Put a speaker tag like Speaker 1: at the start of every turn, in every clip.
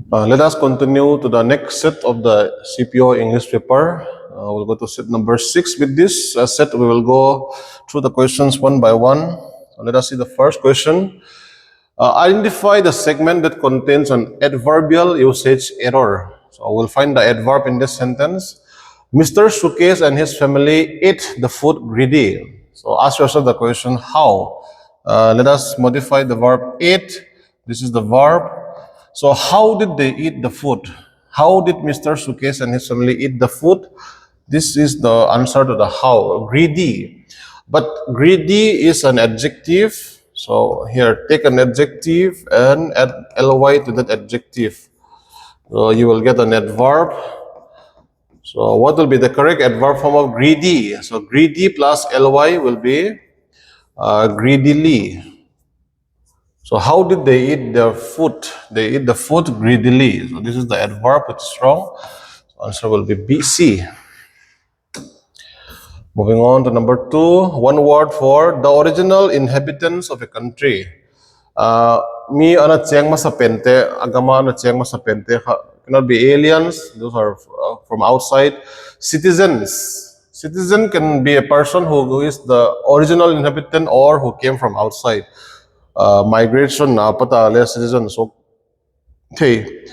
Speaker 1: Let us continue to the next set of the CPO English paper. We'll go to set number 6. With this set, we will go through the questions one by one. Let us see the first question. Identify the segment that contains an adverbial usage error. So we'll find the adverb in this sentence. Mr. Sukesh and his family ate the food greedy. So ask yourself the question, how? Let us modify the verb ate. This is the verb. So how did they eat the food? How did Mr. Sukesh and his family eat the food? This is the answer to the how. Greedy. But greedy is an adjective. So here, take an adjective and add ly to that adjective. So you will get an adverb. So what will be the correct adverb form of greedy? So greedy plus ly will be greedily. So how did they eat their food? They eat the food greedily. So this is the adverb, which is wrong. So answer will be B, C. Moving on to number 2, one word for the original inhabitants of a country. Mi ana chiang masapente, agama ana chiang masapente. Cannot be aliens. Those are from outside. Citizens. Citizen can be a person who is the original inhabitant or who came from outside. Migration na pata less citizen. So, okay.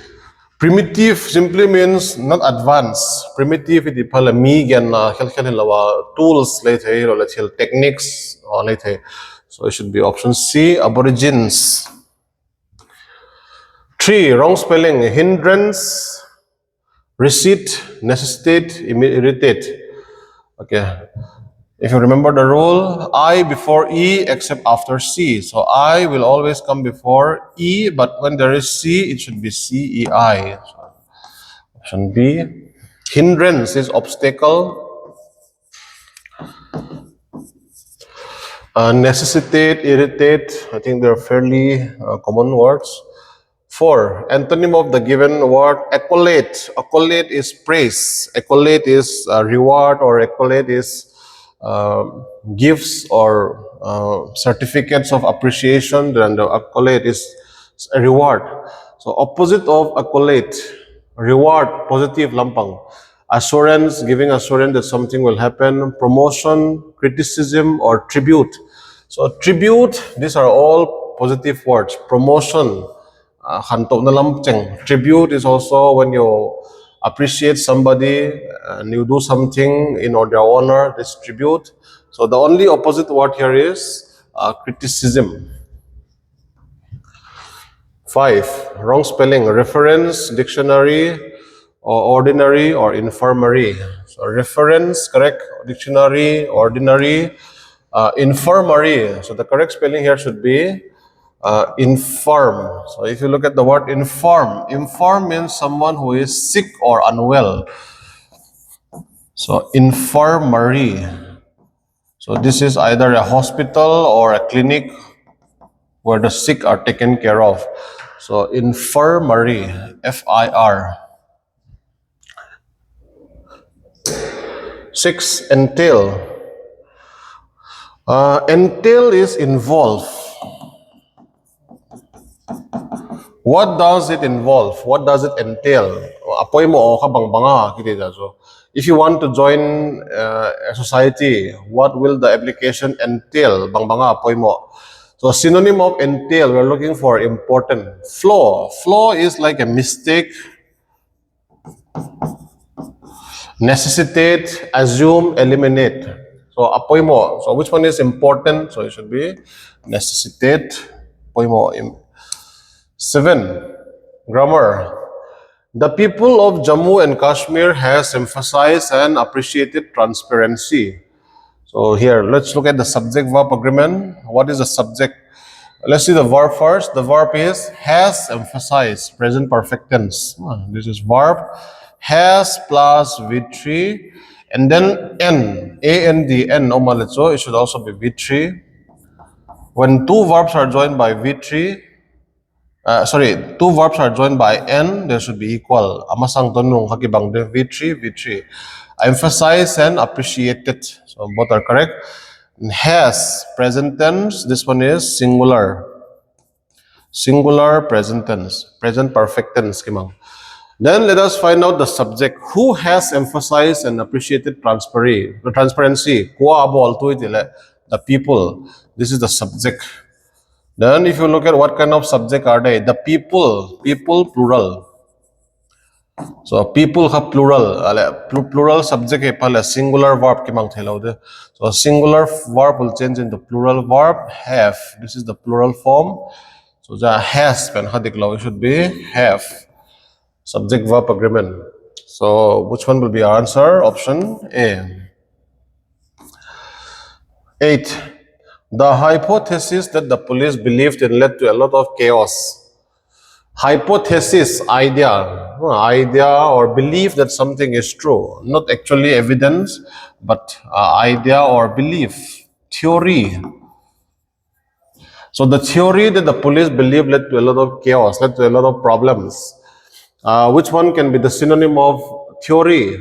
Speaker 1: Primitive simply means not advanced. Primitive iti pala mi gan na lawa tools later or let's say techniques or later. So it should be option C, aborigines. 3, wrong spelling. Hindrance, receipt, necessitate, irritate. Okay. If you remember the rule, I before E except after C. So I will always come before E, but when there is C, it should be CEI. So option B. Hindrance is obstacle. Necessitate, irritate, I think they're fairly common words. 4, antonym of the given word, accolade. Accolade is praise. Accolade is reward, or accolade is gifts or certificates of appreciation. Then the accolade is a reward. So opposite of accolade, reward, positive lampang. Assurance, giving assurance that something will happen. Promotion, criticism, or tribute. So tribute, these are all positive words. Promotion, hanto na lampcheng. Tribute is also when you appreciate somebody and you do something in their honor, this tribute. So the only opposite word here is criticism. 5, wrong spelling. Reference, dictionary, or ordinary, or infirmary. So reference, correct. Dictionary, ordinary, infirmary. So the correct spelling here should be infirm. So if you look at the word infirm, infirm means someone who is sick or unwell. So infirmary. So this is either a hospital or a clinic where the sick are taken care of. So infirmary, FIR. 6, entail. Entail is involve. What does it involve? What does it entail? Apoy mo o kabangbanga kitita. So if you want to join a society, what will the application entail? Bangbanga apoy mo. So synonym of entail, we're looking for important. Flaw. Flaw is like a mistake. Necessitate, assume, eliminate. So apoy mo. So which one is important? So it should be necessitate. Apoy mo. 7, grammar. The people of Jammu and Kashmir has emphasized and appreciated transparency. So here, let's look at the subject-verb agreement. What is the subject? Let's see the verb first. The verb is has emphasized, present perfect tense. This is verb. Has plus V3. And then N, A-N-D, N, so it should also be V3. When two verbs are joined by V3, two verbs are joined by N, there should be equal. Amasang tonong hakibang V3, V3. Emphasize and appreciated. So both are correct. Has, present tense, this one is singular. Singular present tense, present perfect tense kimang. Then let us find out the subject. Who has emphasized and appreciated transparency? The people. This is the subject. Then if you look at what kind of subject are they? The people plural. So people have plural. Plural subject है singular verb kimang thelo de. So singular verb will change into plural verb have. This is the plural form. So the has pen it should be have. Subject verb agreement. So which one will be our answer? Option A. 8. The hypothesis that the police believed in led to a lot of chaos. Hypothesis, idea or belief that something is true, not actually evidence, but idea or belief, theory. So the theory that the police believe led to a lot of chaos, led to a lot of problems. Which one can be the synonym of theory?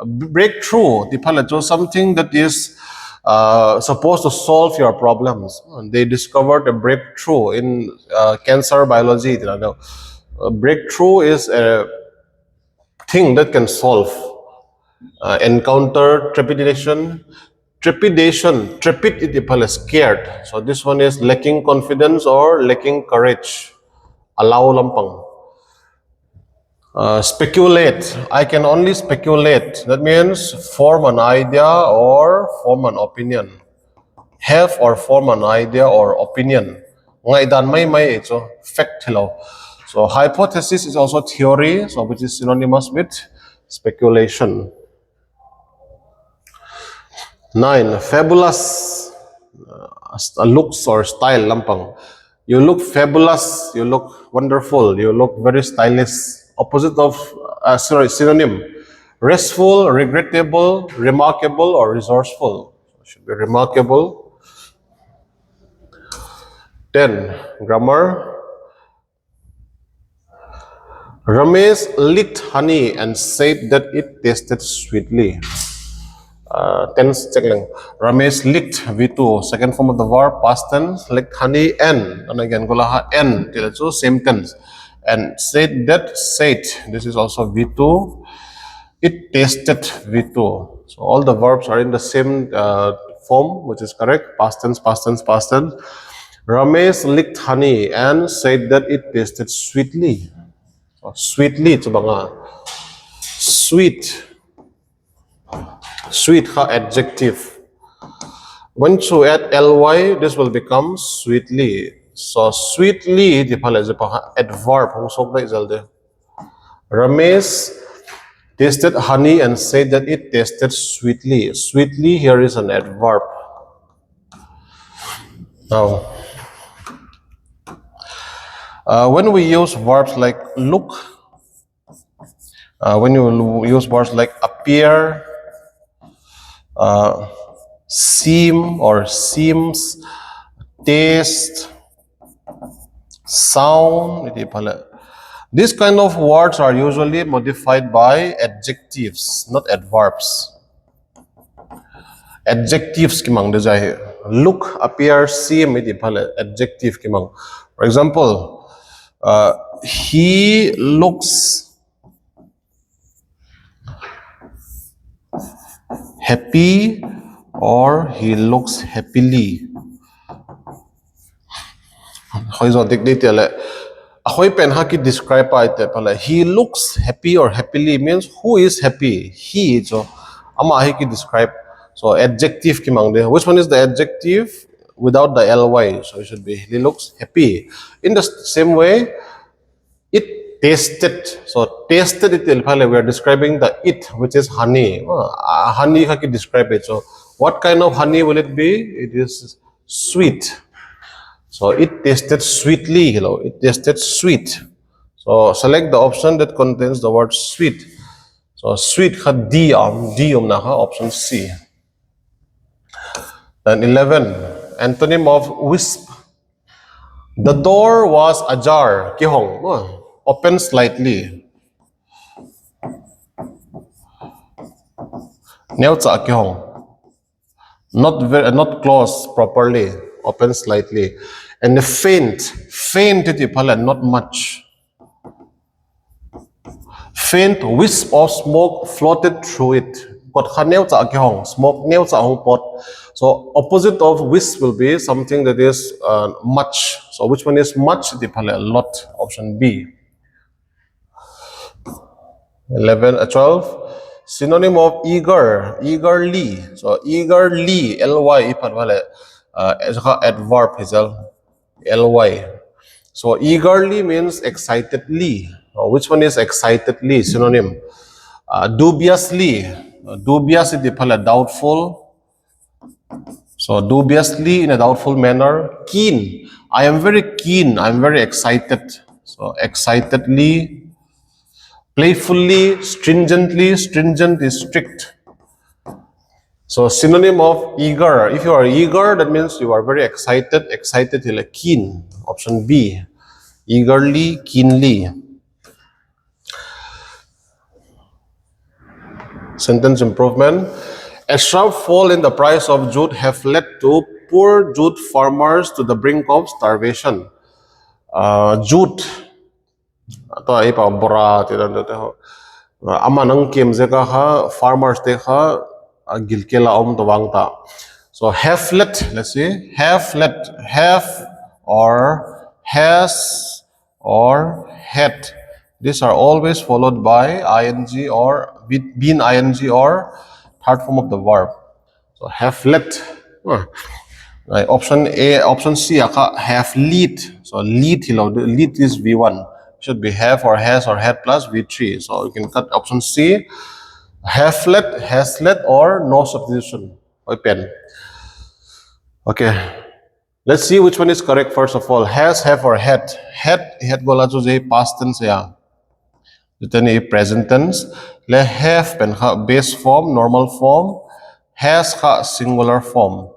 Speaker 1: Breakthrough, something that is supposed to solve your problems. They discovered a breakthrough in cancer biology. Breakthrough is a thing that can solve. Encounter trepidation, trepid is scared. So this one is lacking confidence or lacking courage. Allow lampang. Speculate. I can only speculate. That means form an idea or form an opinion. Have or form an idea or opinion. So fact hello. So hypothesis is also theory, so which is synonymous with speculation. 9. Fabulous. Looks or style lampang. You look fabulous, you look wonderful, you look very stylish. Opposite of, synonym. Restful, regrettable, remarkable, or resourceful. It should be remarkable. 10. Grammar. Ramesh licked honey and said that it tasted sweetly. Tense check lang. Ramesh licked V2. Second form of the verb, past tense, licked honey and again gulaha and so same tense. And said that said. This is also V2. It tasted V2. So all the verbs are in the same form, which is correct. Past tense, past tense, past tense. Ramesh licked honey and said that it tasted sweetly. So, sweetly, sweet. Sweet adjective. Once you add ly, this will become sweetly. So sweetly di pala adverb Ramesh tasted honey and said that it tasted sweetly. Sweetly here is an adverb. Now, when we use verbs like look, when you use words like appear, seem or seems, taste, sound, these kind of words are usually modified by adjectives, not adverbs. Adjectives kimang deja look, appear, seem, adjective kimang. For example, he looks happy or he looks happily. Describe he looks happy or happily means who is happy? He. So describe. So adjective kimang de. Which one is the adjective without the ly? So it should be he looks happy. In the same way, it tasted. So tasted it we are describing the it, which is honey. Honey describe it. So what kind of honey will it be? It is sweet. So it tasted sweetly. It tasted sweet. So select the option that contains the word sweet. So sweet had D option C. Then 11. Antonym of wisp. The door was ajar. Kihong. Open slightly. Not closed properly. open slightly. And the faint iti pala, not much. Faint wisp of smoke floated through it. Pot khaneu cha akihong, smoke neu cha hong pot. So opposite of wisp will be something that is much. So which one is much? Iti pala, a lot. Option B. 12. Synonym of eagerly. So eagerly, ly ipan wale adverb hisal ly. So eagerly means excitedly. Which one is excitedly? Synonym. Dubiously. Dubious is doubtful. So dubiously in a doubtful manner. Keen. I am very keen. I am very excited. So excitedly. Playfully, stringently. Stringent is strict. So synonym of eager. If you are eager, that means you are very excited. Excited is like keen. Option B. Eagerly, keenly. Sentence improvement. A sharp fall in the price of jute have led to poor jute farmers to the brink of starvation. Jute. Ito ay pa bora tiran dito. Amanang kim zeka ha farmers te ha gilkela to wangta. So have let, let's see, have let, have or has or had. These are always followed by ing or been ing or third form of the verb. So have let. Right. Option A, option C, have lead. So lead is V1. Should be have or has or had plus V3. So you can cut option C, have let, has let, or no substitution. Pen. Okay. Let's see which one is correct first of all. Has, have, or had. Had gola to say past tense ya. Then a present tense. Le have pen ha base form, normal form. Has ha singular form.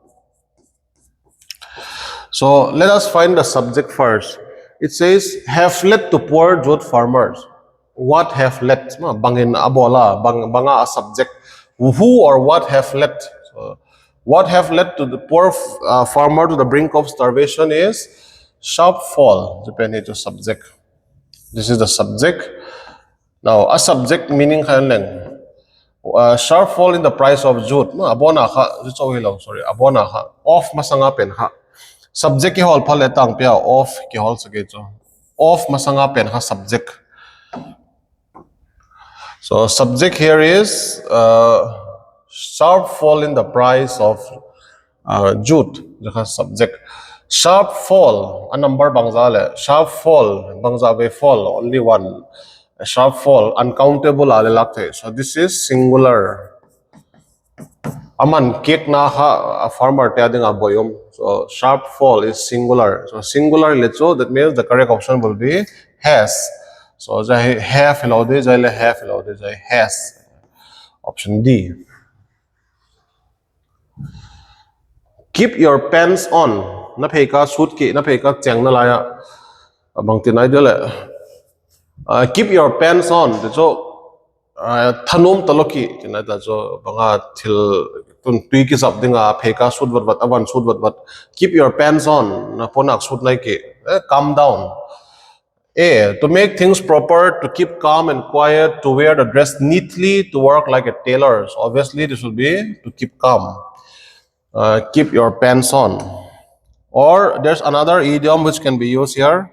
Speaker 1: So let us find the subject first. It says have led to poor jute farmers. What have led? Bangin abola, banga a subject. Who or what have led? So, what have led to the poor farmer to the brink of starvation is sharp fall, depending to subject. This is the subject. Now, a subject meaning kailan sharp fall in the price of jute. Abona ha, sorry, abona ha. Off masangapen ha. Subject ki hol phale tang pia off ki hol sake cho. Off masangapen ha subject. So subject here is sharp fall in the price of jute. Jaka subject. Sharp fall, a number bangzale. Sharp fall, bangzabe fall, only one. A sharp fall, uncountable alelakte. So this is singular. Aman cake na ha a farmer te ading aboyom. So sharp fall is singular. So singular lecho, that means the correct option will be has. So jai have helode jai le have helode jai has. Option D. Keep your pants on. Na pheka suit ki na pheka cheng na laya. Bang tinai dele. Keep your pants on. So thanom taloki tinai da so banga til tui ki sab dinga pheka suit wat awan suit wat. Keep your pants on. Na ponak suit nai ki. Calm down. A. To make things proper, to keep calm and quiet, to wear the dress neatly, to work like a tailor. So obviously this will be to keep calm. Keep your pants on. Or there's another idiom which can be used here.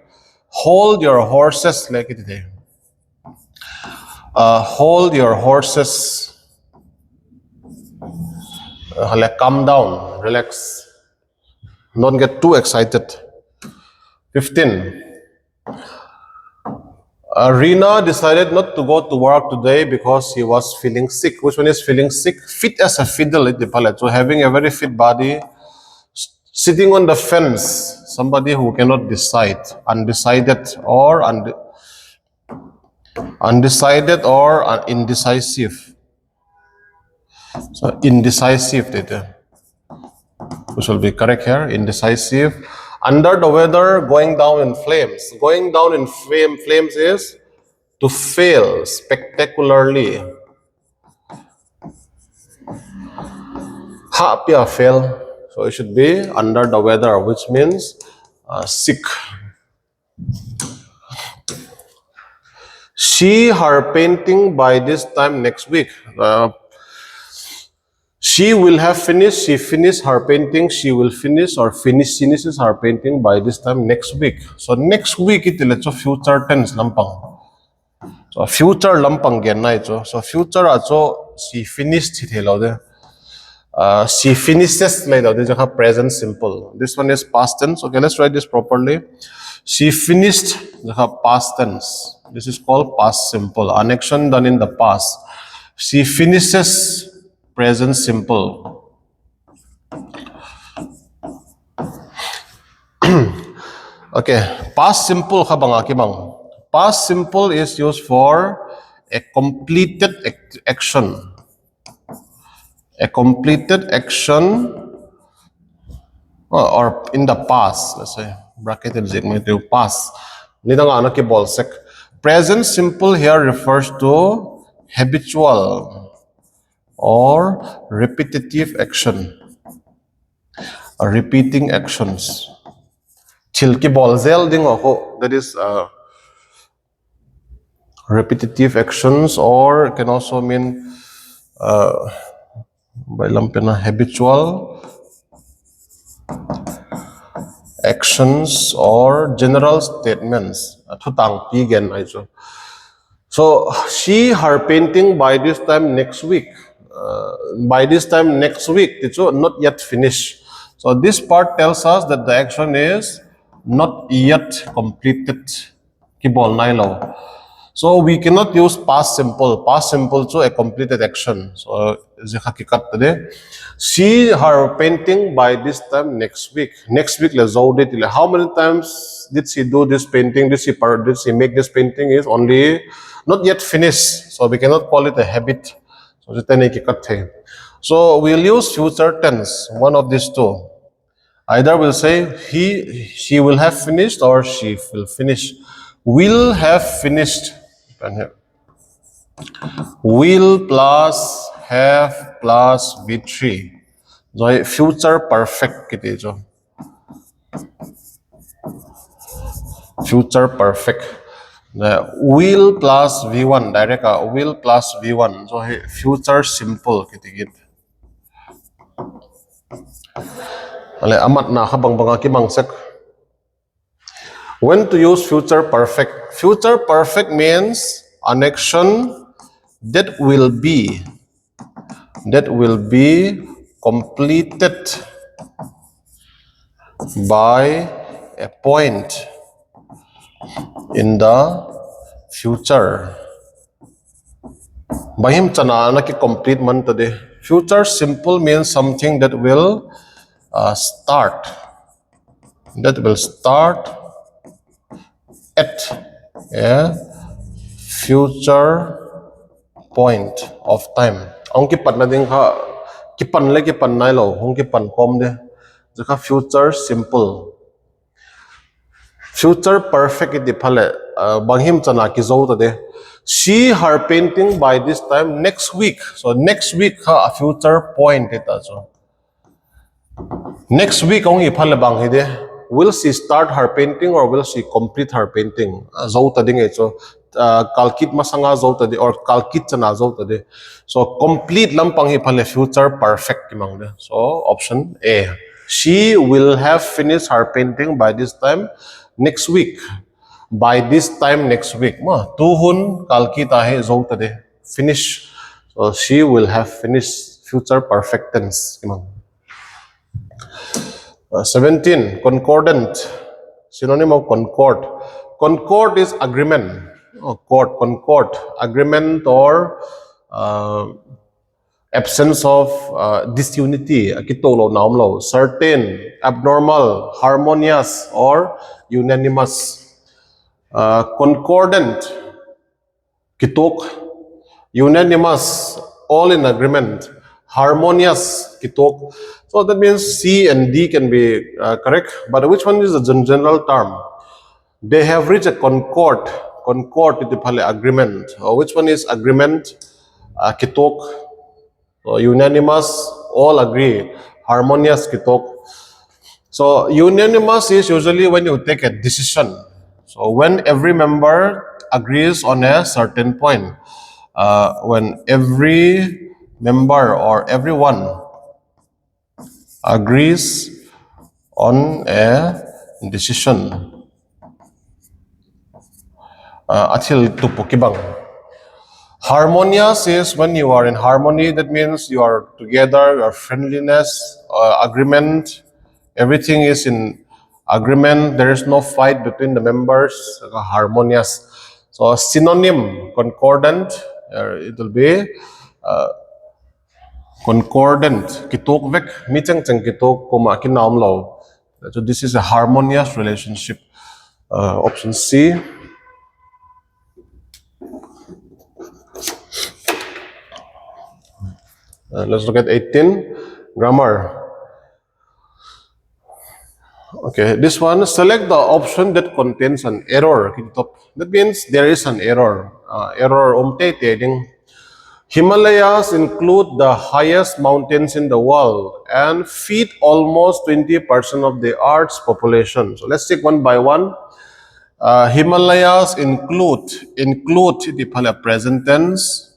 Speaker 1: Hold your horses like it today. Hold your horses. Like calm down, relax. Don't get too excited. 15. Rina decided not to go to work today because he was feeling sick. Which one is feeling sick? Fit as a fiddle at the palate. So having a very fit body, sitting on the fence, somebody who cannot decide, undecided or indecisive. So indecisive, which will be correct here. Indecisive. Under the weather, going down in flames. Going down in flames is to fail spectacularly. Ha pia fail. So it should be under the weather, which means sick. She her painting by this time next week. She will have finished. She finished her painting. She will finish or finishes her painting by this time next week. So next week it is a future tense lampang. So future lampang gen na ito. So future aso she finished it hello de. She finishes later. This is a present simple. This one is past tense. Okay, let's write this properly. She finished the past tense. This is called past simple. An action done in the past. She finishes present simple. Okay, past simple kabang akimang. Past simple is used for a completed action. A completed action or in the past, let's say, bracketed past. Present simple here refers to habitual or repetitive action, repeating actions. That is repetitive actions, or it can also mean habitual actions or general statements. So she her painting by this time next week. By this time next week, it's not yet finished. So this part tells us that the action is not yet completed. So we cannot use past simple. Past simple to a completed action. So she her painting by this time next week. Next week how many times did she do this painting? Did she make this painting? Is only not yet finished. So we cannot call it a habit. So we'll use future tense, one of these two. Either we'll say she will have finished or she will finish. Will have finished. Will plus have plus V3. So future perfect gitu. Future perfect. Will plus V1 direct will plus V1. So future simple gitu. Amat na habang bangaki mangsek. When to use future perfect? Future perfect means an action that will be completed by a point in the future. Bahim chana naki complete man today. Future simple means something that will start. That will start at a future point of time. Ang kipan na din ka kipan nai lo hong kipan kom de. Jaka future simple. Future perfect iti phale banghim chana ki zo ta de. She her painting by this time next week. So next week ha a future point ita so. Next week ong iphale bang hide. Will she start her painting or will she complete her painting? Zo ta ding so kalkit masanga zo ta de or kalkit chana zo ta de. So complete lampang iphale future perfect kimang de. So option A. She will have finished her painting by this time next week. By this time next week. Tuhun kalkit ahe zo ta de. Finish. So she will have finished future perfect tense kimang. 17. Concordant. Synonym of concord. Concord is agreement. Concord. Agreement or absence of disunity. Certain, abnormal, harmonious, or unanimous. Concordant. Kitok. Unanimous. All in agreement. Harmonious. Kitok. So that means C and D can be correct. But which one is the general term? They have reached a concord. Concord is the agreement. Which one is agreement? Kitok. Unanimous. All agree. Harmonious kitok. So unanimous is usually when you take a decision. So when every member agrees on a certain point. When every member or everyone agrees on a decision. Atil tupukibang. Harmonious is when you are in harmony. That means you are together, your friendliness, agreement. Everything is in agreement. There is no fight between the members. Harmonious. So synonym, concordant. It will be concordant. Kitok vek miteng cheng kitok koma kinaom lo. So this is a harmonious relationship. Option C. Let's look at 18. Grammar. Okay, this one, select the option that contains an error. That means there is an error. Error umte. Himalayas include the highest mountains in the world and feed almost 20% of the Earth's population. So let's take one by one. Himalayas include the present tense.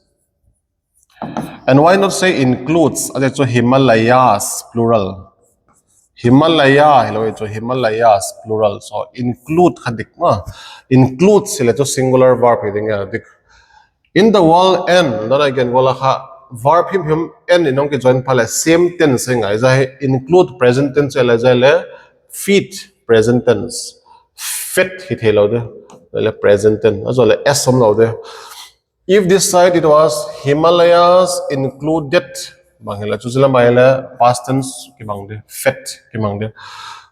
Speaker 1: And why not say includes? So Himalayas, plural. Himalaya, hello, ito Himalayas, plural. So include hadik ma. Include sila to singular verb hiding hadik. In the wall n, then again wala ka verb him n inong ki join pala same tense nga. Isa include present tense ela jale feed present tense. Fit hit hello de. Ela present tense. Aso le s som lo de. If this side it was Himalayas included, bangila chusila maila past tense kibang de, fet kibang de.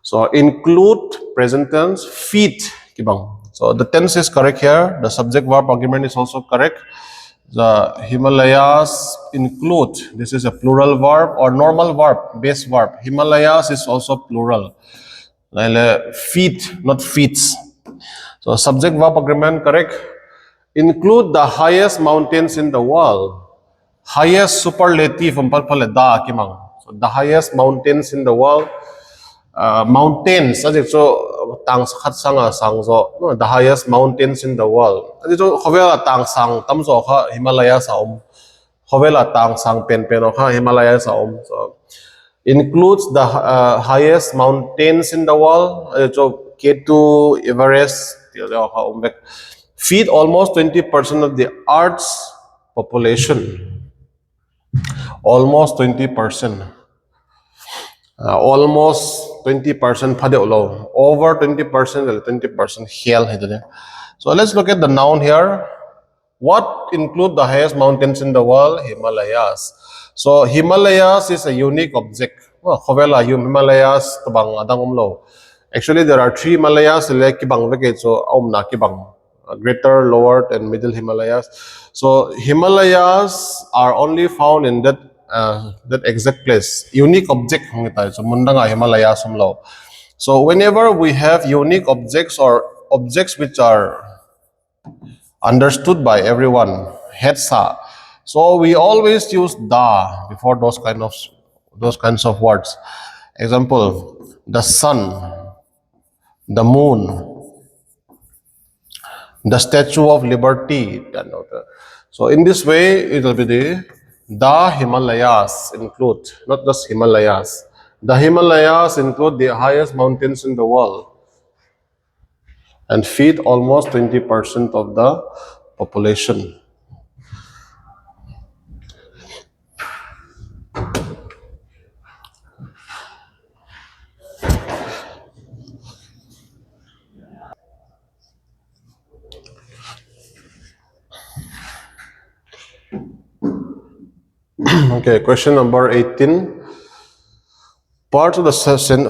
Speaker 1: So include present tense, feed kibang. So the tense is correct here. The subject verb argument is also correct. The Himalayas include. This is a plural verb or normal verb, base verb. Himalayas is also plural. Feed, not feeds. So subject verb agreement correct. Include the highest mountains in the world. Highest superlative da kimang. So the highest mountains in the world. Mountains. So tang khat sanga sang so the highest mountains in the world. So hovela tang sang tam so kha Himalaya sa hovela tang sang pen kha Himalaya sa So includes the highest mountains in the world. So K2 Everest feed almost 20% of the Earth's population. Almost 20%. Almost 20% phade ulo. Over 20%, 20% hell. So let's look at the noun here. What include the highest mountains in the world? Himalayas. So Himalayas is a unique object. Well, Himalayas tabang adang umlo. Actually, there are 3 Himalayas. So na kibang. Greater, lower, and middle Himalayas. So Himalayas are only found in that exact place. Unique object. So mundanga Himalayas umlo. So whenever we have unique objects or objects which are understood by everyone, hetsa. So we always use da before those kinds of words. Example: the sun, the moon, the Statue of Liberty. So in this way, it will be the Himalayas include, not just Himalayas. The Himalayas include the highest mountains in the world and feed almost 20% of the population. Okay, question number 18. Part of the session.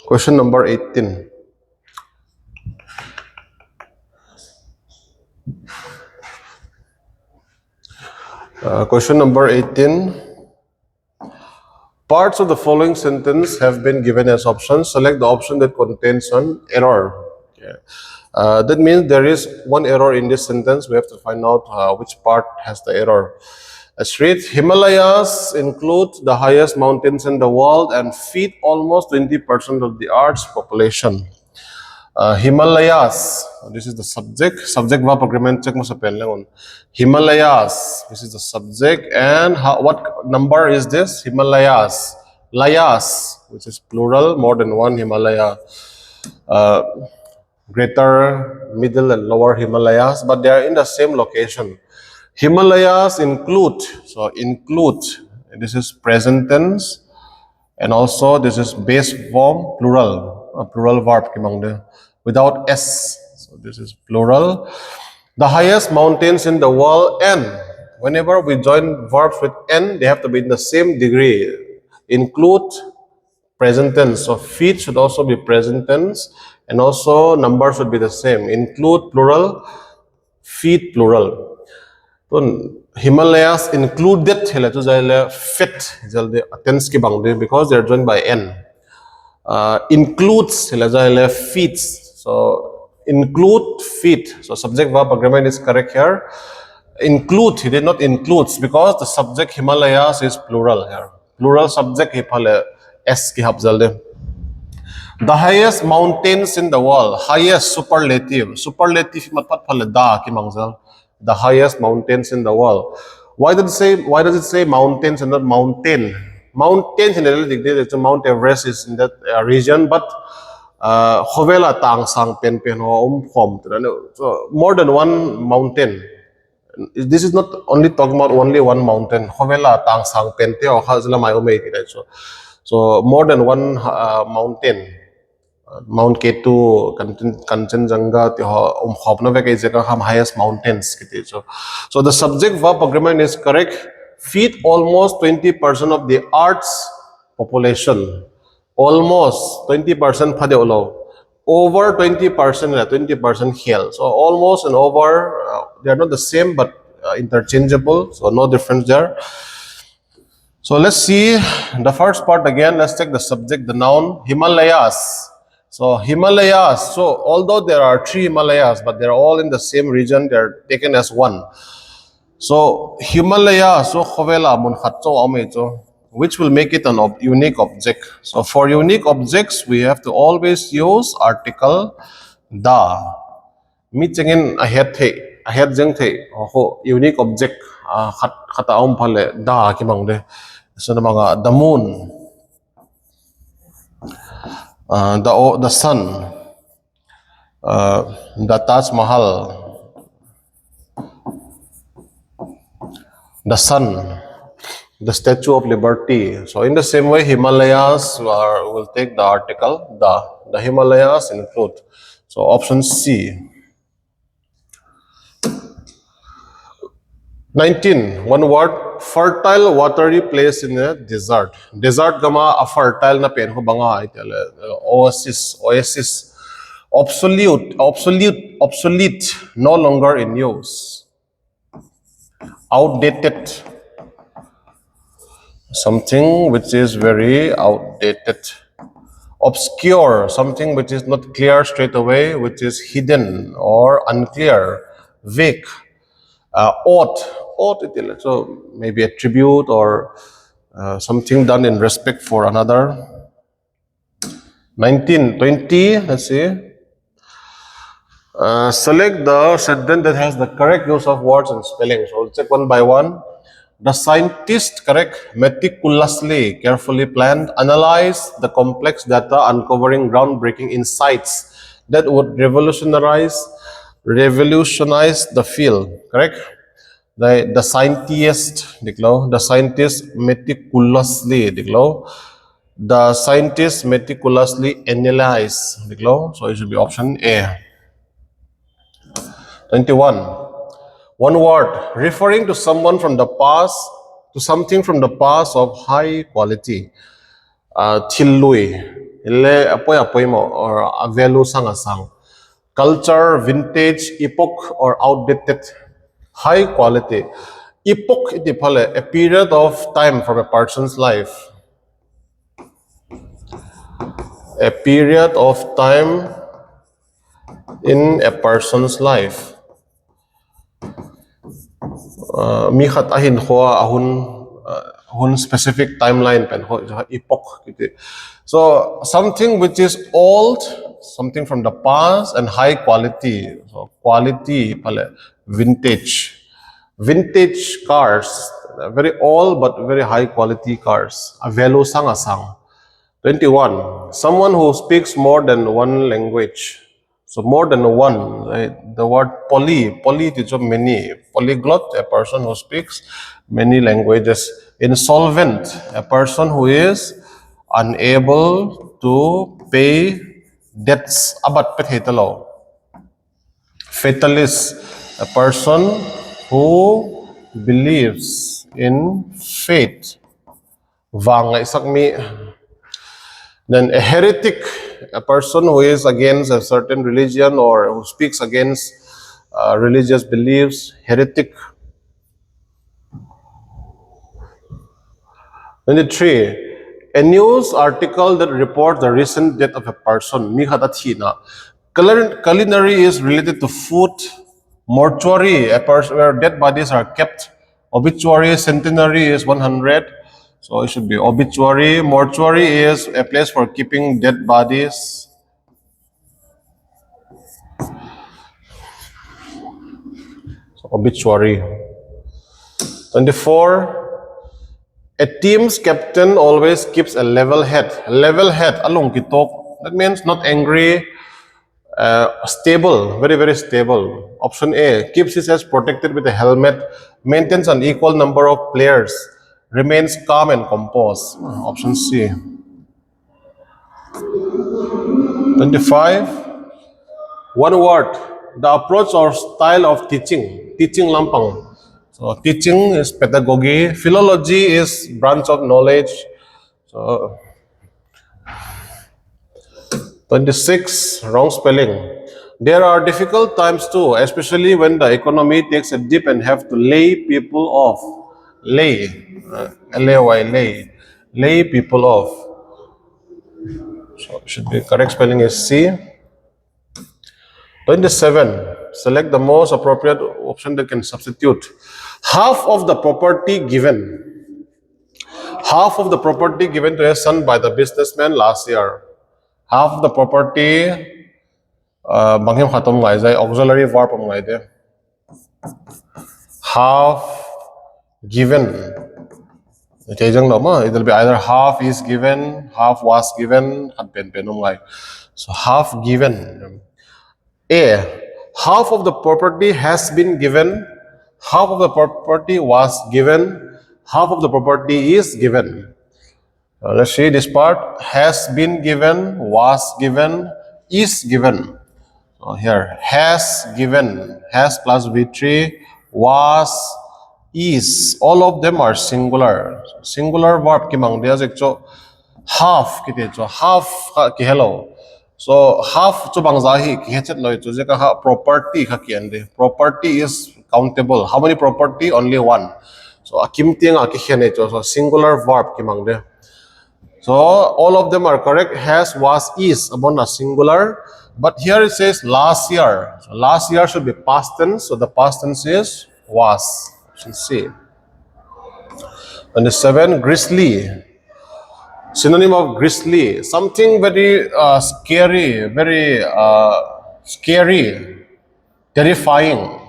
Speaker 1: Question number 18. Question number 18. Parts of the following sentence have been given as options. Select the option that contains an error. Okay. That means there is one error in this sentence. We have to find out which part has the error. Let's read. Himalayas include the highest mountains in the world and feed almost 20% of the Earth's population. Himalayas, this is the subject. Subject verb agreement check mo sa pen lang. Himalayas, this is the subject. And what number is this? Himalayas. Layas, which is plural, more than one Himalaya. Greater, middle, and lower Himalayas, but they are in the same location. Himalayas include, so include, this is present tense, and also this is base form, plural, a plural verb without S. So this is plural. The highest mountains in the world, and whenever we join verbs with N, they have to be in the same degree. Include, present tense. So feet should also be present tense, and also number should be the same. Include plural, feet plural. So Himalayas included fit tense ki bang because they are joined by N. Includes feet. So include feet. So subject verb agreement is correct here. Include, he did not includes because the subject Himalayas is plural here. Plural subject S ki habzalde. The highest mountains in the world. Highest superlative. Superlative matpat phale da ki mangzal. The highest mountains in the world. Why does it say mountains and not mountain? Mountains in the Mount Everest is in that region, but Hovela tang sang pen pen so more than one mountain. This is not only talking about only one mountain. Hovela tang sang pen te or hazla mai so more than one mountain. Mount Ketu, Kanchenjunga, highest mountains. So the subject verb agreement is correct. Feed almost 20% of the Earth's population. Almost 20% phade over 20%, 20% hell. So almost and over, they are not the same but interchangeable. So no difference there. So let's see the first part again. Let's take the subject, the noun, Himalayas. So Himalayas, so although there are 3 Himalayas, but they're all in the same region, they're taken as one. So Himalaya, so Khovela mun khatso amecho, which will make it an unique object. So for unique objects, we have to always use article da. Meeting ahead jeng the unique object khata phale da ki mangde. So the moon, the sun, the Taj Mahal, the sun, the Statue of Liberty. So in the same way, Himalayas will take the article the Himalayas include. So option C. 19. One word, fertile watery place in a desert. Desert gama a fertile na pen ko banga oasis. Obsolete, no longer in use. Outdated, something which is very outdated. Obscure, something which is not clear straight away, which is hidden or unclear. Vague. Ought, so maybe a tribute or something done in respect for another. 19, 20, let's see. Select the sentence that has the correct use of words and spelling. So we'll check one by one. The scientist, correct, meticulously, carefully planned, analyzed the complex data, uncovering groundbreaking insights that would revolutionize the field, correct? The scientist meticulously, the scientist meticulously analyze, so it should be option A. 21. One word, referring to someone from the past, to something from the past of high quality. Thillui, or value sang. Culture, vintage, epoch, or outdated. High quality. Epoch, a period of time from a person's life. A period of time in a person's life. mi khat ahin khoa hun specific timeline pen ho epoch kiti. So something which is old, something from the past and high quality. So quality pale vintage cars, very old but very high quality cars, a value sang asang. 21. Someone who speaks more than one language. So more than one, right? The word poly is many. Polyglot, a person who speaks many languages. Insolvent, a person who is unable to pay debts. Abat pethetalo. Fatalist, a person who believes in fate. Vang isakmi. Then a heretic, a person who is against a certain religion or who speaks against religious beliefs, heretic. 23. A news article that reports the recent death of a person. Culinary is related to food. Mortuary, a person where dead bodies are kept. Obituary, centenary is 100. So it should be obituary. Mortuary is a place for keeping dead bodies. So obituary. 24. A team's captain always keeps a level head. Level head, along kitok. That means not angry, stable, very, very stable. Option A, keeps his head protected with a helmet, maintains an equal number of players, remains calm and composed. Option C. 25. One word, the approach or style of teaching. Teaching lampang. So teaching is pedagogy. Philology is branch of knowledge. So 26, wrong spelling. There are difficult times too, especially when the economy takes a dip and have to lay people off. Lay, L-A-Y, lay people off. So should be correct spelling is C. 27, select the most appropriate option that can substitute. Half of the property given. Half of the property given to a son by the businessman last year. Half of the property, banghim khatom ngai jai, auxiliary verb ngai de. Half given. It will be either half is given, half was given, so half given. A, half of the property has been given, half of the property was given, half of the property is given. Let's see this part. Has been given, was given, is given. So here, has given, has plus V3, was, is. All of them are singular. Singular verb kimang dia so half kiti so half ki hello. So half to bangzahi ki hechet loy to jeka ha property ka kiande. Property is countable. How many property? Only one. So akimting aki hene so singular verb kimang dia. So all of them are correct. Has, was, is upon a singular. But here it says last year. So last year should be past tense. So the past tense is was. Option C. 27, grisly. Synonym of grisly. Something very scary, very scary, terrifying.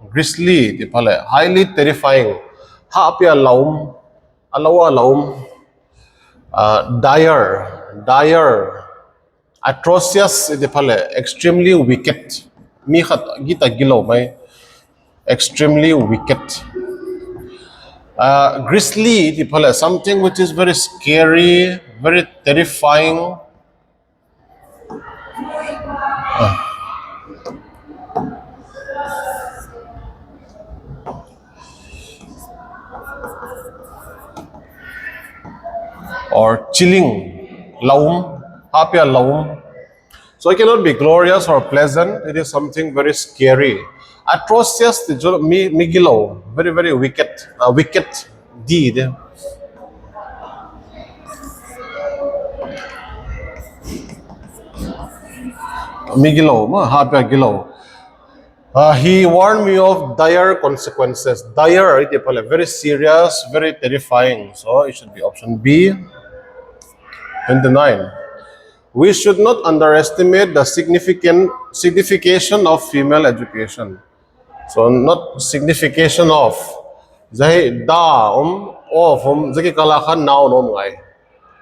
Speaker 1: Grisly, highly terrifying. Hapia laum, alawa laum. Dire, atrocious, extremely wicked. Extremely wicked. Grisly, something which is very scary, very terrifying. Or chilling, laum, hapia laum. So it cannot be glorious or pleasant. It is something very scary. Atrocious, migilo, very, very wicked, wicked deed. Migilo, hapia gilo. He warned me of dire consequences. Dire, iti pala, very serious, very terrifying. So it should be option B. 29. We should not underestimate the signification of female education. So not signification of. Zahi da of zaki kalakan noun ngai.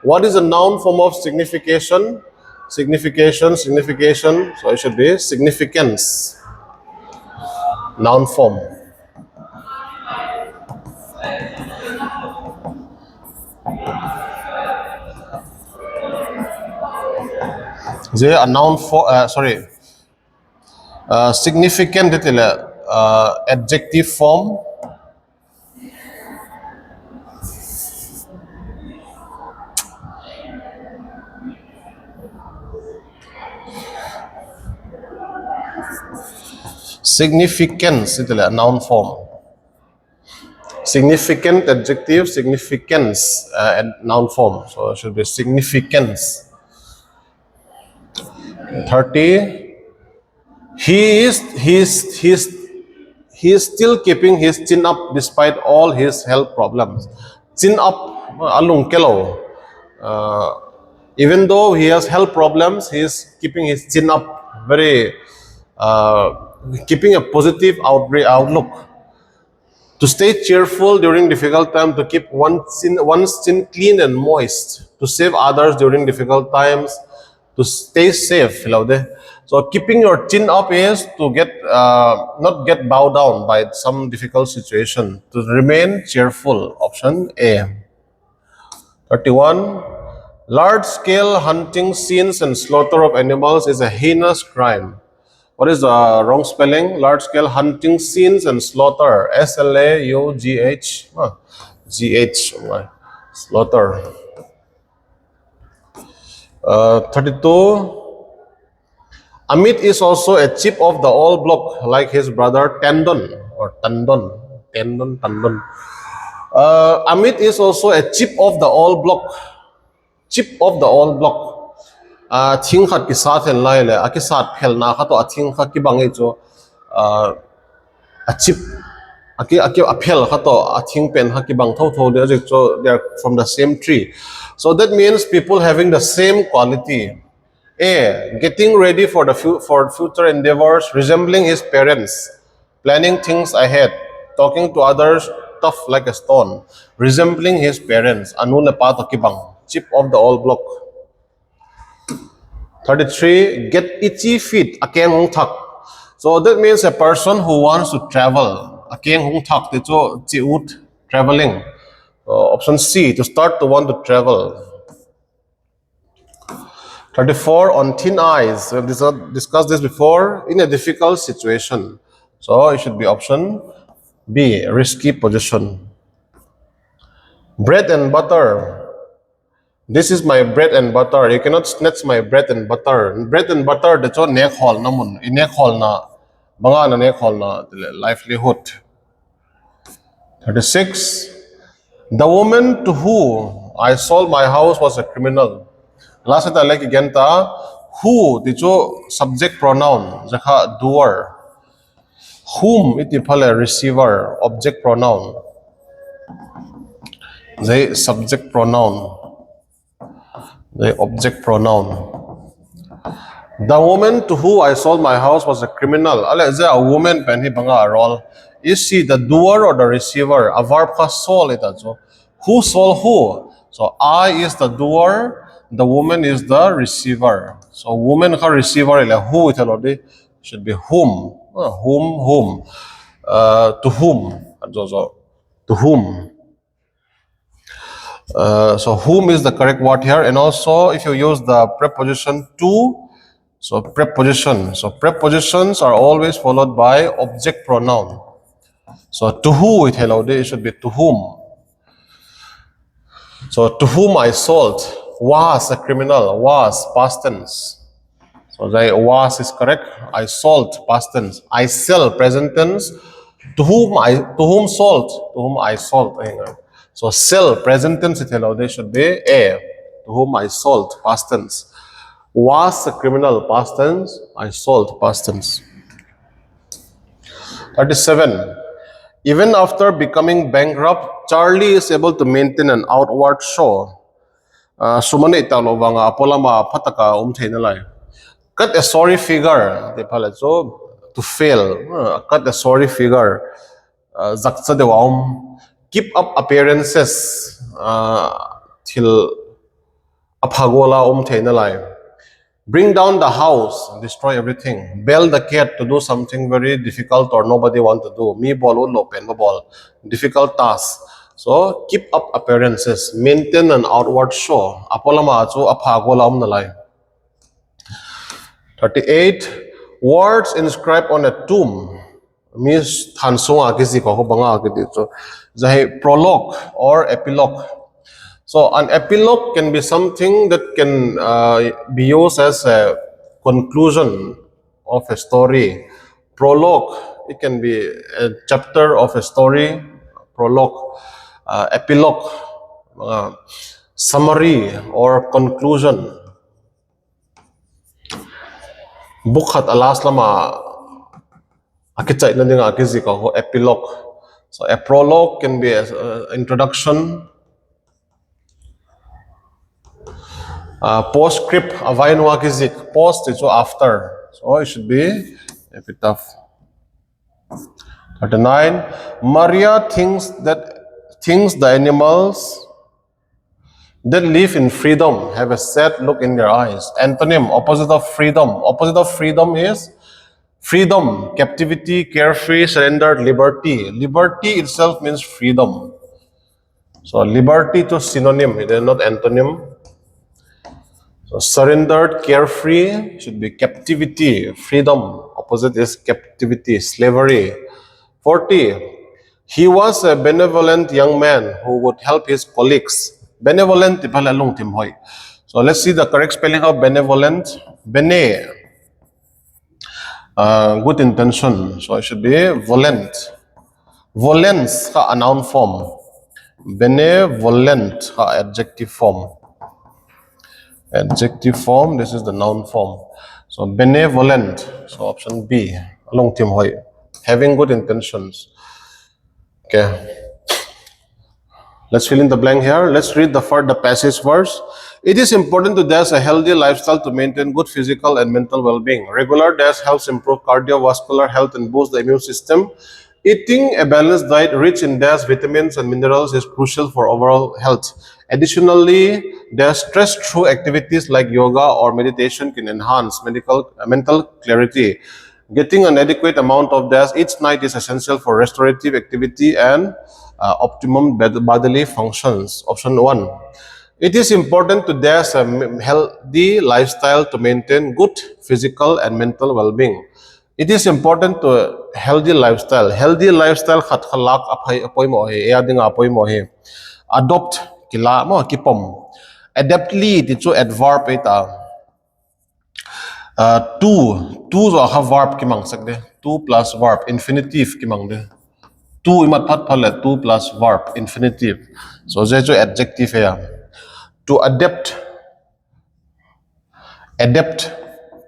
Speaker 1: What is a noun form of signification? Signification. So it should be significance. Noun form. There a noun for significant adjective form. Significance noun form. Significant adjective, significance and noun form. So it should be significance. 30. He is still keeping his chin up despite all his health problems. Chin up, alung kelo. Even though he has health problems, he is keeping his chin up, very keeping a positive outlook. To stay cheerful during difficult times, to keep one's chin clean and moist, to save others during difficult times, to stay safe. So keeping your chin up is to not get bowed down by some difficult situation, to remain cheerful. Option A. 31. Large-scale hunting scenes and slaughter of animals is a heinous crime. What is the wrong spelling? Large-scale hunting scenes and slaughter. S-L-A-U-G-H. G-H. Slaughter. 32. Amit is also a chip of the old block, like his brother Tandon or Tandon. Amit is also a chip of the old block. Chip of the old block. Thing khat ki saath hen lai le, aki saath phel na kha to athing kha ki bangai cho a chip aki aphel kha to athing pen ha ki bang tho de so they are from the same tree. So that means people having the same quality. A. Getting ready for future endeavors, resembling his parents, planning things ahead, talking to others tough like a stone, resembling his parents. Anu na pa to kibang, chip of the old block. 33. Get itchy feet, akeng hong thak. So that means a person who wants to travel. Akeng hong thak te cho chiut traveling. Option C, to start to want to travel. 34. On thin ice. We have discussed this before. In a difficult situation. So it should be option B, risky position. Bread and butter. This is my bread and butter. You cannot snatch my bread and butter. Bread and butter, that's all neck hole namun. In neck hole na, banga na neck hole na livelihood. 36. The woman to whom I sold my house was a criminal. Last time I like again ta, who, the subject pronoun, jaka doer. Whom, iti pala receiver, object pronoun. The subject pronoun. The object pronoun. The woman to whom I sold my house was a criminal. Is there a woman pen hi banga role? Is she the doer or the receiver? A verb ka sold ita so. Who sold who? So I is the doer, the woman is the receiver. So woman ka receiver ila who ita lodi should be whom. Whom. To whom. To whom. So whom is the correct word here, and also if you use the preposition to, so preposition. So prepositions are always followed by object pronoun. So to who it should be to whom. So to whom I sold was a criminal, was past tense. So the was is correct. I sold past tense. I sell present tense. To whom sold? To whom I sold. So sell present tense they should be A. To whom I sold past tense. Was a criminal past tense. I sold past tense. 37. Even after becoming bankrupt, Charlie is able to maintain an outward show. Sumane italo banga apolama pataka umthainalai. Cut a sorry figure. So to fail, cut a sorry figure. Zaksa de waum. Keep up appearances till aphagola umthainalai. Bring down the house, destroy everything. Bail the cat to do something very difficult or nobody want to do. Me ball will open the ball. Difficult task. So keep up appearances. Maintain an outward show. Apolama achu aphagola nalai. 38. Words inscribed on a tomb. Means thansonga kisi ko banga kiti. So zahe prologue or epilogue. So an epilogue can be something that can be used as a conclusion of a story. Prologue, it can be a chapter of a story. Prologue, epilogue, summary or conclusion. Bukhat alas lama akichay na dinga akizi ko epilogue. So a prologue can be an introduction. Postscript, avainwa kizik. Post is after. So it should be epitaph. 39. Maria thinks the animals that live in freedom have a sad look in their eyes. Antonym, opposite of freedom. Opposite of freedom is freedom, captivity, carefree, surrendered, liberty. Liberty itself means freedom. So liberty to synonym, it is not antonym. So surrendered, carefree should be captivity, freedom. Opposite is captivity, slavery. 40. He was a benevolent young man who would help his colleagues. Benevolent, so let's see the correct spelling of benevolent. Bene, good intention. So it should be volent. Volence, a noun form. Benevolent, adjective form. Adjective form, this is the noun form. So benevolent, so option B, along tim hoy, having good intentions. Okay, let's fill in the blank here. Let's read the passage verse. It is important to dash a healthy lifestyle to maintain good physical and mental well-being. Regular dash helps improve cardiovascular health and boost the immune system. Eating a balanced diet rich in dash vitamins and minerals is crucial for overall health. Additionally, stress-through activities like yoga or meditation can enhance mental clarity. Getting an adequate amount of dash each night is essential for restorative activity and optimum bodily functions. Option 1. It is important to dash a healthy lifestyle to maintain good physical and mental well-being. It is important to healthy lifestyle. Healthy lifestyle khat khalak apoy mo he ading apoy mo he. Adopt kila mo kipom. Adaptly itu adverb eta. Two zo ha verb kimang sakde. Two plus verb infinitive kimang de. Two imat phat phale two plus verb infinitive. So je adjective ya. To adapt,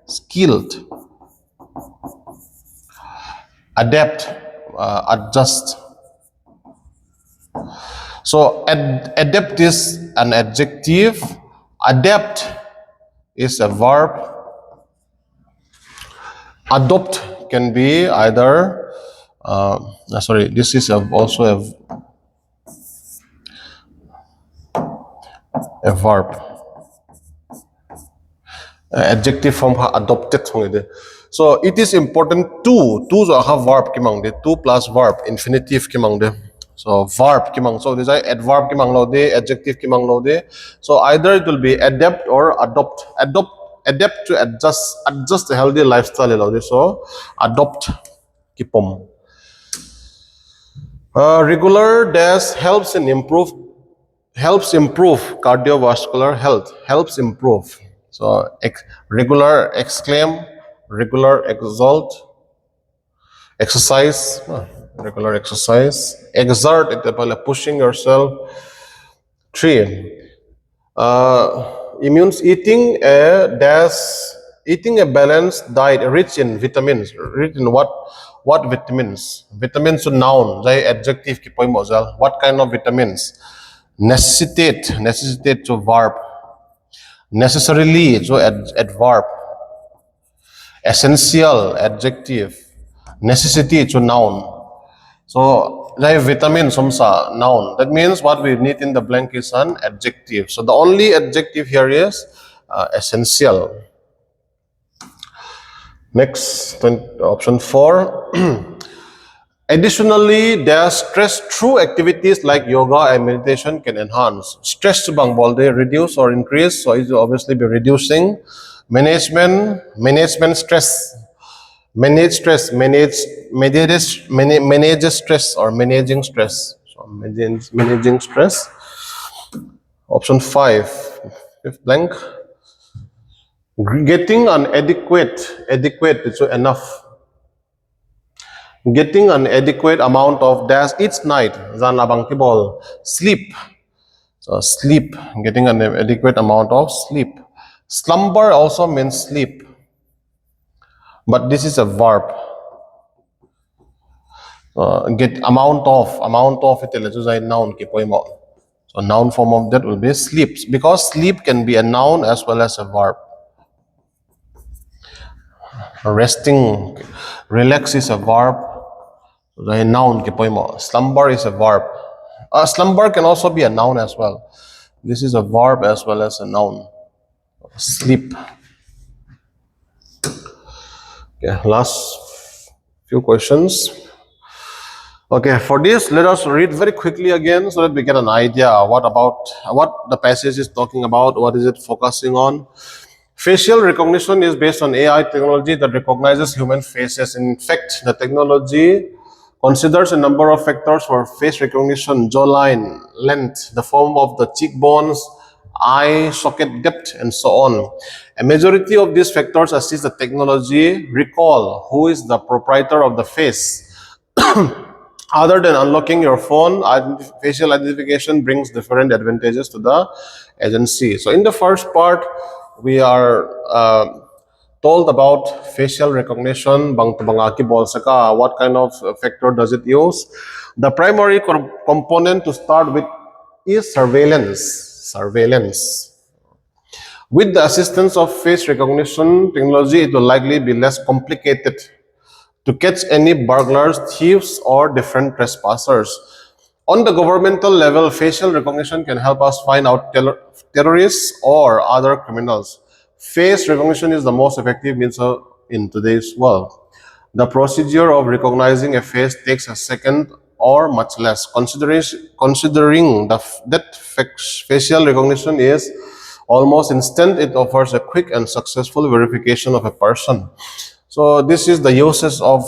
Speaker 1: skilled, adapt, adjust. So adapt is an adjective, adapt is a verb, adopt can be either this is also a verb. Adjective form adopted. So it is important to have verb kimang de 2 plus verb infinitive kimang de. So verb kimang, so this is adverb kimang lo de, adjective kimang lo de. So either it will be adapt or adopt. Adapt to adjust a healthy lifestyle lo de. So adopt kipom. Regular dash helps improve cardiovascular health. Helps improve. So regular exclaim, regular exalt, exercise, regular exercise, exert, pushing yourself. 3. Eating a dash Eating a balanced diet rich in vitamins. Rich in what vitamins? Vitamins to noun. Jai adjective ki poimo jal. What kind of vitamins? Necessitate to verb. Necessarily to adverb. Essential adjective. Necessity to noun. So, like vitamin somsa noun. That means what we need in the blank is an adjective. So the only adjective here is essential. Next, option 4. Additionally, their stress through activities like yoga and meditation can enhance. Stress to bang bolde reduce or increase. So it will obviously be reducing. Management stress. Manages stress or managing stress. So managing stress. Option 5, fifth blank. Getting an adequate is enough. Getting an adequate amount of dash each night. Zan labang tibol. Sleep. So sleep. Getting an adequate amount of sleep. Slumber also means sleep. But this is a verb. Get amount of it is a noun ki poimo. So noun form of that will be sleeps, because sleep can be a noun as well as a verb. Resting, relax is a verb. So a noun ki poimo. Slumber is a verb. Slumber can also be a noun as well. This is a verb as well as a noun. Sleep. Okay, last few questions. Okay, for this, let us read very quickly again so that we get an idea what the passage is talking about, what is it focusing on. Facial recognition is based on AI technology that recognizes human faces. In fact, the technology considers a number of factors for face recognition: jawline, length, the form of the cheekbones, eye socket depth, and so on. A majority of these factors assist the technology recall who is the proprietor of the face. Other than unlocking your phone, facial identification brings different advantages to the agency. So in the first part, we are told about facial recognition. What kind of factor does it use? The primary component to start with is surveillance. With the assistance of face recognition technology, it will likely be less complicated to catch any burglars, thieves, or different trespassers. On the governmental level, facial recognition can help us find out terrorists or other criminals. Face recognition is the most effective means in today's world. The procedure of recognizing a face takes a second or much less. Considering that facial recognition is almost instant, it offers a quick and successful verification of a person. So this is the uses of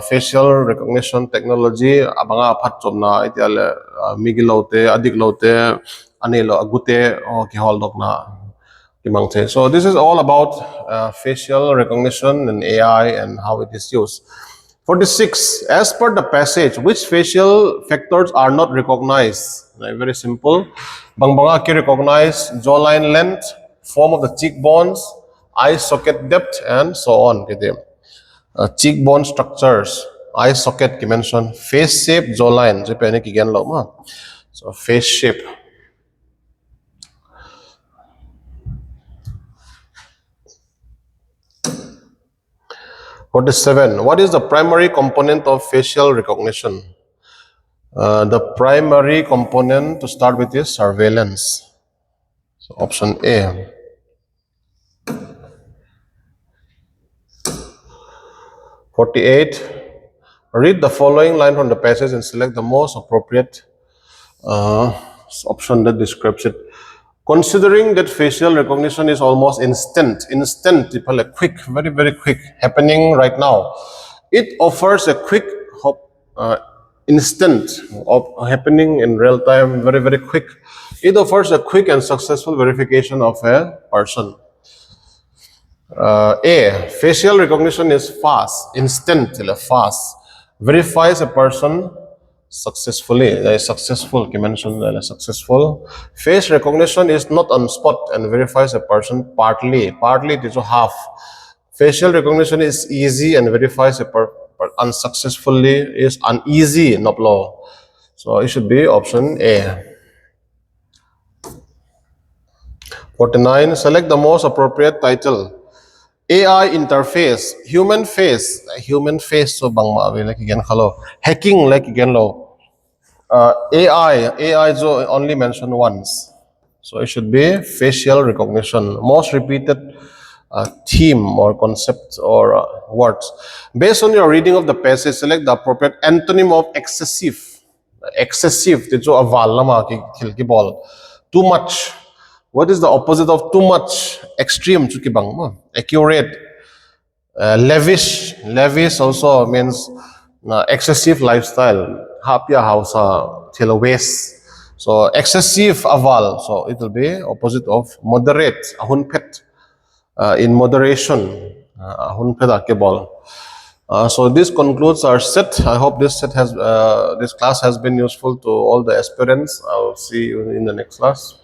Speaker 1: facial recognition technology. Abanga phatsom na itiale migilote adiklote anelo agute o kiholdok na kimangte. So this is all about facial recognition and AI and how it is used. 46. As per the passage, which facial factors are not recognized? Very simple. Bangbanga ki recognize jawline length, form of the cheekbones, eye socket depth, and so on. Cheekbone structures, eye socket mention, face shape, jawline. So face shape. Forty-seven. What is the primary component of facial recognition? The primary component to start with is surveillance. So option A. 48. Read the following line from the passage and select the most appropriate option that describes it. Considering that facial recognition is almost instant, quick, very, very quick, happening right now. It offers a quick, instant of happening in real time, very, very quick. It offers a quick and successful verification of a person. A, facial recognition is fast, instant, fast. Verifies a person successfully. Successful, successful. Face recognition is not on spot and verifies a person partly. Partly it is half. Facial recognition is easy and verifies a unsuccessfully is uneasy, noplo. So it should be option A. 49. Select the most appropriate title. AI interface, human face. So bang ma like again hello. Hacking like again lo. AI so only mentioned once. So it should be facial recognition. Most repeated theme or concept or words. Based on your reading of the passage, select the appropriate antonym of excessive. Excessive, it's a aval lama ki ball. Too much. What is the opposite of too much? Extreme, chuki bang ma. Accurate. Lavish. Lavish also means excessive lifestyle. Hapya hausa till waste. So excessive aval. So it will be opposite of moderate. Ahun pet. In moderation. Ahun pet akebal. So this concludes our set. I hope this class has been useful to all the aspirants. I will see you in the next class.